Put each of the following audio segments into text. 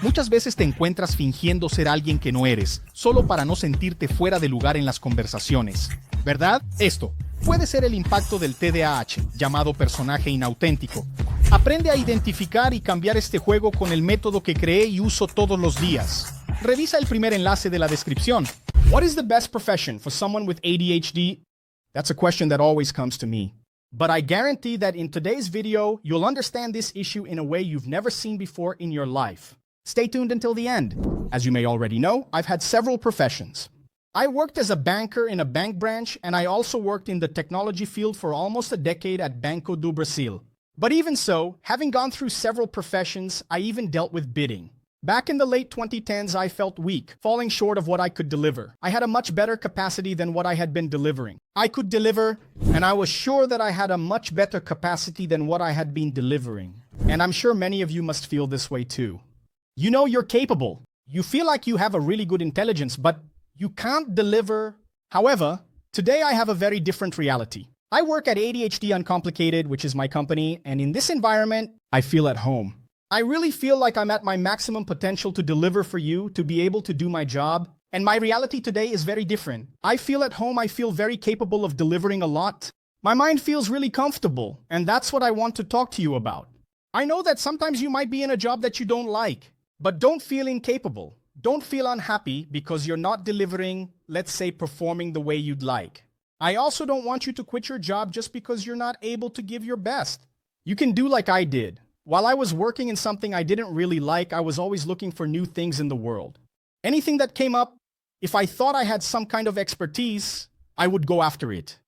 Muchas veces te encuentras fingiendo ser alguien que no eres, solo para no sentirte fuera de lugar en las conversaciones. ¿Verdad? Esto puede ser el impacto del TDAH, llamado personaje inauténtico. Aprende a identificar y cambiar este juego con el método que creé y uso todos los días. Revisa el primer enlace de la descripción. What is the best profession for someone with ADHD? That's a question that always comes to me. But I guarantee that in today's video, you'll understand this issue in a way you've never seen before in your life. Stay tuned until the end. As you may already know, I've had several professions. I worked as a banker in a bank branch, and I also worked in the technology field for almost a decade at Banco do Brasil. But even so, having gone through several professions, I even dealt with bidding. Back in the late 2010s, I felt weak, falling short of what I could deliver. I had a much better capacity than what I had been delivering. I could deliver, and I was sure that I had a much better capacity than what I had been delivering. And I'm sure many of you must feel this way too. You know you're capable. You feel like you have a really good intelligence, but you can't deliver. However, today I have a very different reality. I work at ADHD Uncomplicated, which is my company, and in this environment, I feel at home. I really feel like I'm at my maximum potential to deliver for you, to be able to do my job, and my reality today is very different. I feel at home, I feel very capable of delivering a lot. My mind feels really comfortable, and that's what I want to talk to you about. I know that sometimes you might be in a job that you don't like, but don't feel incapable. Don't feel unhappy because you're not delivering, let's say, performing the way you'd like. I also don't want you to quit your job just because you're not able to give your best. You can do like I did. While I was working in something I didn't really like, I was always looking for new things in the world. Anything that came up, if I thought I had some kind of expertise, I would go after it.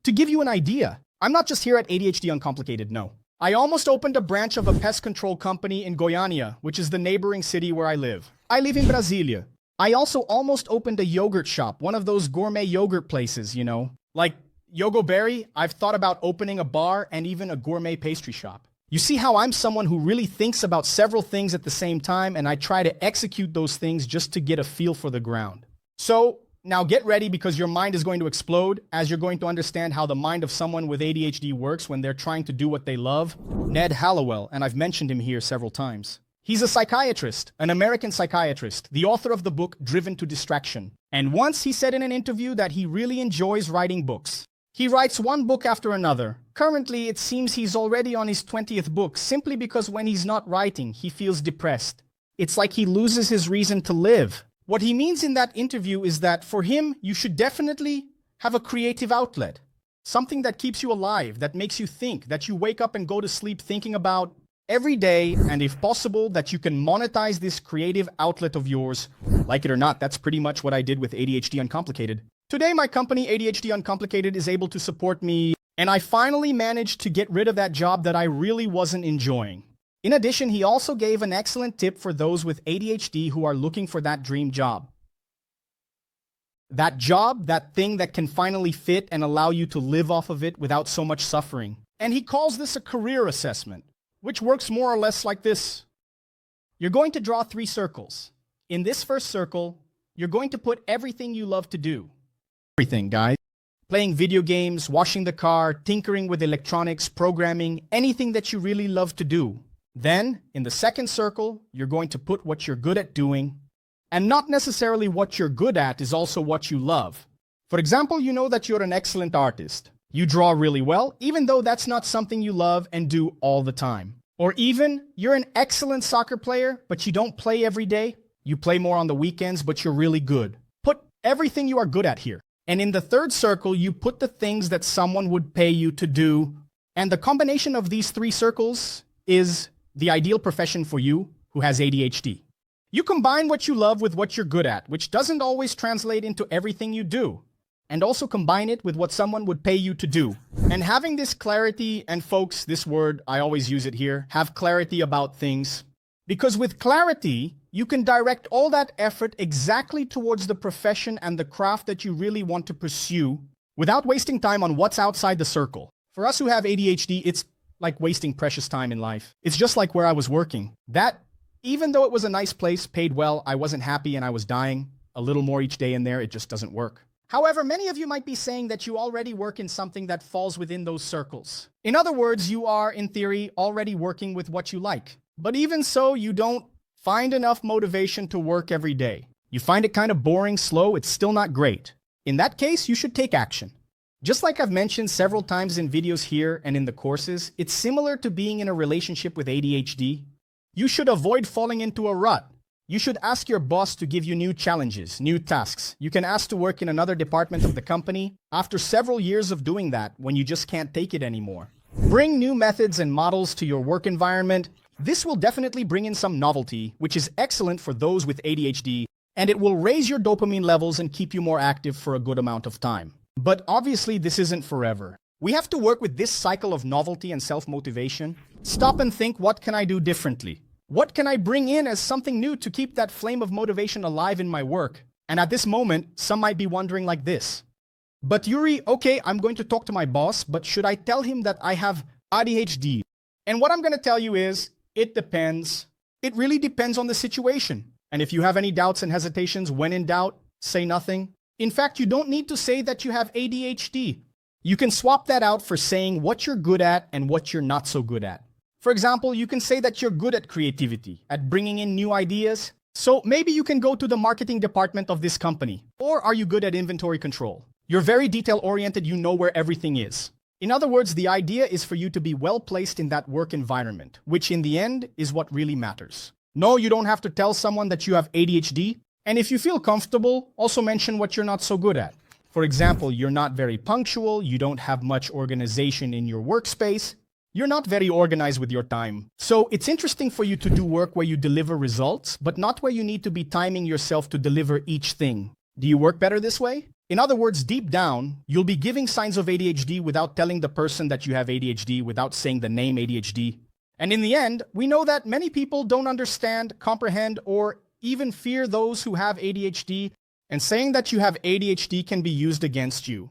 To give you an idea, I'm not just here at ADHD Uncomplicated, no. I almost opened a branch of a pest control company in Goiânia, which is the neighboring city where I live. I live in Brasília. I also almost opened a yogurt shop, one of those gourmet yogurt places, you know. Like Yogo Berry, I've thought about opening a bar and even a gourmet pastry shop. You see how I'm someone who really thinks about several things at the same time, and I try to execute those things just to get a feel for the ground. So now get ready because your mind is going to explode as you're going to understand how the mind of someone with ADHD works when they're trying to do what they love. Ned Hallowell, and I've mentioned him here several times. He's a psychiatrist, an American psychiatrist, the author of the book Driven to Distraction. And once he said in an interview that he really enjoys writing books. He writes one book after another. Currently, it seems he's already on his 20th book simply because when he's not writing, he feels depressed. It's like he loses his reason to live. What he means in that interview is that for him, you should definitely have a creative outlet. Something that keeps you alive, that makes you think, that you wake up and go to sleep thinking about every day, and if possible, that you can monetize this creative outlet of yours. Like it or not, that's pretty much what I did with ADHD Uncomplicated. Today, my company, ADHD Uncomplicated, is able to support me, and I finally managed to get rid of that job that I really wasn't enjoying. In addition, he also gave an excellent tip for those with ADHD who are looking for that dream job. That job, that thing that can finally fit and allow you to live off of it without so much suffering. And he calls this a career assessment, which works more or less like this. You're going to draw 3 circles. In this first circle, you're going to put everything you love to do. Everything, guys. Playing video games, washing the car, tinkering with electronics, programming, anything that you really love to do. Then, in the second circle, you're going to put what you're good at doing, and not necessarily what you're good at is also what you love. For example, you know that you're an excellent artist. You draw really well, even though that's not something you love and do all the time. Or even, you're an excellent soccer player, but you don't play every day. You play more on the weekends, but you're really good. Put everything you are good at here. And in the third circle, you put the things that someone would pay you to do. And the combination of these 3 circles is the ideal profession for you who has ADHD. You combine what you love with what you're good at, which doesn't always translate into everything you do. And also combine it with what someone would pay you to do. And having this clarity, and folks, this word, I always use it here, have clarity about things. Because with clarity, you can direct all that effort exactly towards the profession and the craft that you really want to pursue without wasting time on what's outside the circle. For us who have ADHD, it's like wasting precious time in life. It's just like where I was working. That, even though it was a nice place, paid well, I wasn't happy and I was dying a little more each day in there, it just doesn't work. However, many of you might be saying that you already work in something that falls within those circles. In other words, you are, in theory, already working with what you like. But even so, you don't Find enough motivation to work every day. You find it kind of boring, slow, it's still not great. In that case, you should take action. Just like I've mentioned several times in videos here and in the courses, it's similar to being in a relationship with ADHD. You should avoid falling into a rut. You should ask your boss to give you new challenges, new tasks. You can ask to work in another department of the company after several years of doing that when you just can't take it anymore. Bring new methods and models to your work environment. This will definitely bring in some novelty, which is excellent for those with ADHD, and it will raise your dopamine levels and keep you more active for a good amount of time. But obviously, this isn't forever. We have to work with this cycle of novelty and self-motivation. Stop and think, what can I do differently? What can I bring in as something new to keep that flame of motivation alive in my work? And at this moment, some might be wondering like this. But Yuri, okay, I'm going to talk to my boss, but should I tell him that I have ADHD? And what I'm going to tell you is, it depends. It really depends on the situation. And if you have any doubts and hesitations, when in doubt, say nothing. In fact, you don't need to say that you have ADHD. You can swap that out for saying what you're good at and what you're not so good at. For example, you can say that you're good at creativity, at bringing in new ideas. So maybe you can go to the marketing department of this company. Or are you good at inventory control? You're very detail-oriented, you know where everything is. In other words, the idea is for you to be well placed in that work environment, which in the end is what really matters. No, you don't have to tell someone that you have ADHD. And if you feel comfortable, also mention what you're not so good at. For example, you're not very punctual, you don't have much organization in your workspace, you're not very organized with your time. So it's interesting for you to do work where you deliver results, but not where you need to be timing yourself to deliver each thing. Do you work better this way? In other words, deep down, you'll be giving signs of ADHD without telling the person that you have ADHD, without saying the name ADHD. And in the end, we know that many people don't understand, comprehend, or even fear those who have ADHD, and saying that you have ADHD can be used against you.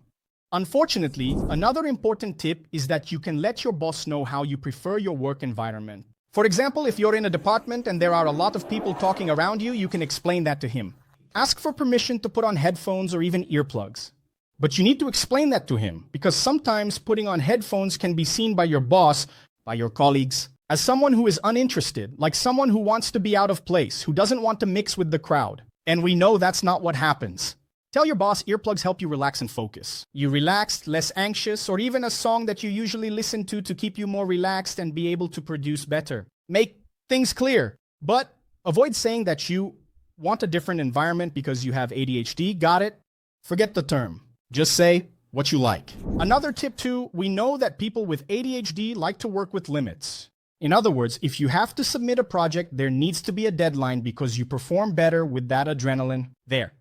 Unfortunately, another important tip is that you can let your boss know how you prefer your work environment. For example, if you're in a department and there are a lot of people talking around you, you can explain that to him. Ask for permission to put on headphones or even earplugs. But you need to explain that to him, because sometimes putting on headphones can be seen by your boss, by your colleagues, as someone who is uninterested, like someone who wants to be out of place, who doesn't want to mix with the crowd. And we know that's not what happens. Tell your boss earplugs help you relax and focus. You relaxed, less anxious, or even a song that you usually listen to keep you more relaxed and be able to produce better. Make things clear, but avoid saying that you want a different environment because you have ADHD. Got it? Forget the term. Just say what you like. Another tip too, we know that people with ADHD like to work with limits. In other words, if you have to submit a project, there needs to be a deadline because you perform better with that adrenaline. There.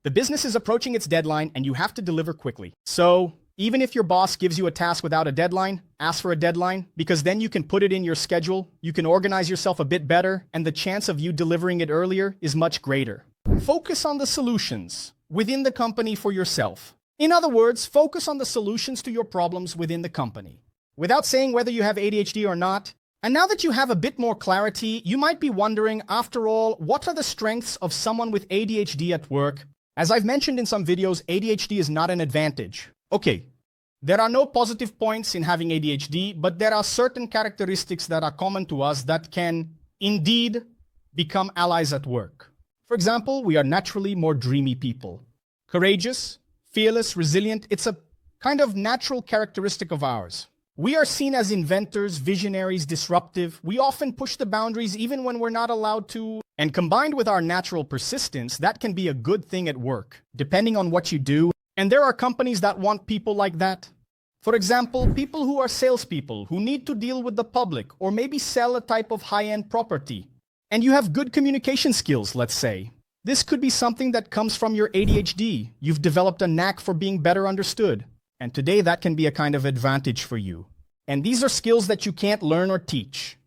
The business is approaching its deadline and you have to deliver quickly. So, even if your boss gives you a task without a deadline, ask for a deadline, because then you can put it in your schedule, you can organize yourself a bit better, and the chance of you delivering it earlier is much greater. Focus on the solutions within the company for yourself. In other words, focus on the solutions to your problems within the company, without saying whether you have ADHD or not. And now that you have a bit more clarity, you might be wondering, after all, what are the strengths of someone with ADHD at work? As I've mentioned in some videos, ADHD is not an advantage. Okay, there are no positive points in having ADHD, but there are certain characteristics that are common to us that can indeed become allies at work. For example, we are naturally more dreamy people. Courageous, fearless, resilient, it's a kind of natural characteristic of ours. We are seen as inventors, visionaries, disruptive. We often push the boundaries even when we're not allowed to. And combined with our natural persistence, that can be a good thing at work, depending on what you do. And there are companies that want people like that. For example, people who are salespeople, who need to deal with the public, or maybe sell a type of high-end property. And you have good communication skills, let's say. This could be something that comes from your ADHD. You've developed a knack for being better understood. And today that can be a kind of advantage for you. And these are skills that you can't learn or teach.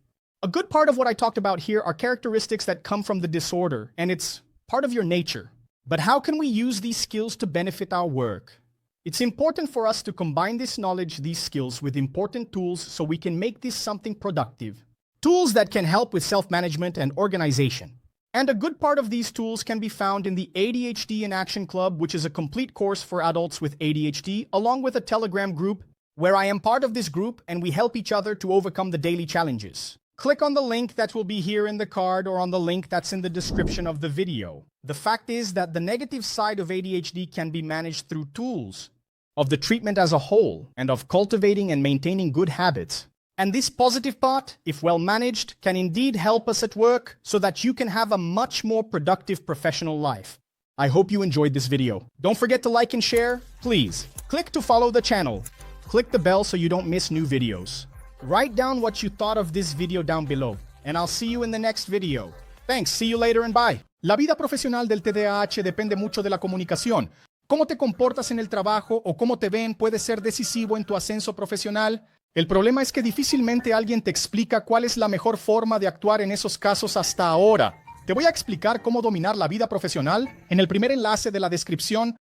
A good part of what I talked about here are characteristics that come from the disorder, and it's part of your nature. But how can we use these skills to benefit our work? It's important for us to combine this knowledge, these skills, with important tools so we can make this something productive. Tools that can help with self-management and organization. And a good part of these tools can be found in the ADHD in Action Club, which is a complete course for adults with ADHD, along with a Telegram group where I am part of this group and we help each other to overcome the daily challenges. Click on the link that will be here in the card or on the link that's in the description of the video. The fact is that the negative side of ADHD can be managed through tools of the treatment as a whole and of cultivating and maintaining good habits. And this positive part, if well managed, can indeed help us at work so that you can have a much more productive professional life. I hope you enjoyed this video. Don't forget to like and share. Please, click to follow the channel. Click the bell so you don't miss new videos. Write down what you thought of this video down below, and I'll see you in the next video. Thanks, see you later and bye. La vida profesional del TDAH depende mucho de la comunicación. Cómo te comportas en el trabajo o cómo te ven puede ser decisivo en tu ascenso profesional. El problema es que difícilmente alguien te explica cuál es la mejor forma de actuar en esos casos hasta ahora. Te voy a explicar cómo dominar la vida profesional en el primer enlace de la descripción.